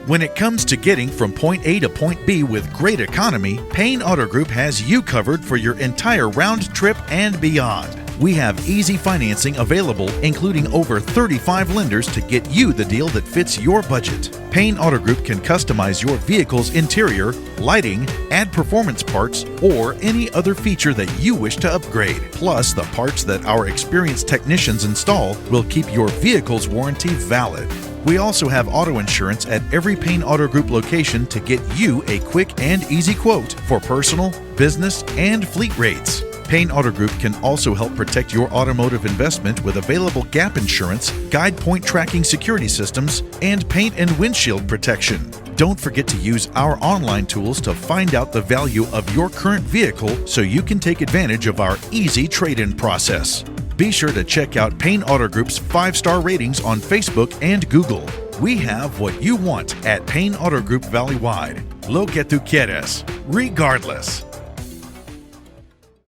When it comes to getting from point A to point B with great economy, Payne Auto Group has you covered for your entire round trip and beyond. We have easy financing available, including over 35 lenders to get you the deal that fits your budget. Payne Auto Group can customize your vehicle's interior, lighting, add performance parts, or any other feature that you wish to upgrade. Plus, the parts that our experienced technicians install will keep your vehicle's warranty valid. We also have auto insurance at every Payne Auto Group location to get you a quick and easy quote for personal, business, and fleet rates. Payne Auto Group can also help protect your automotive investment with available gap insurance, guide point tracking security systems, and paint and windshield protection. Don't forget to use our online tools to find out the value of your current vehicle so you can take advantage of our easy trade-in process. Be sure to check out Payne Auto Group's 5-star ratings on Facebook and Google. We have what you want at Payne Auto Group Valley-wide. Lo que tú quieres, regardless.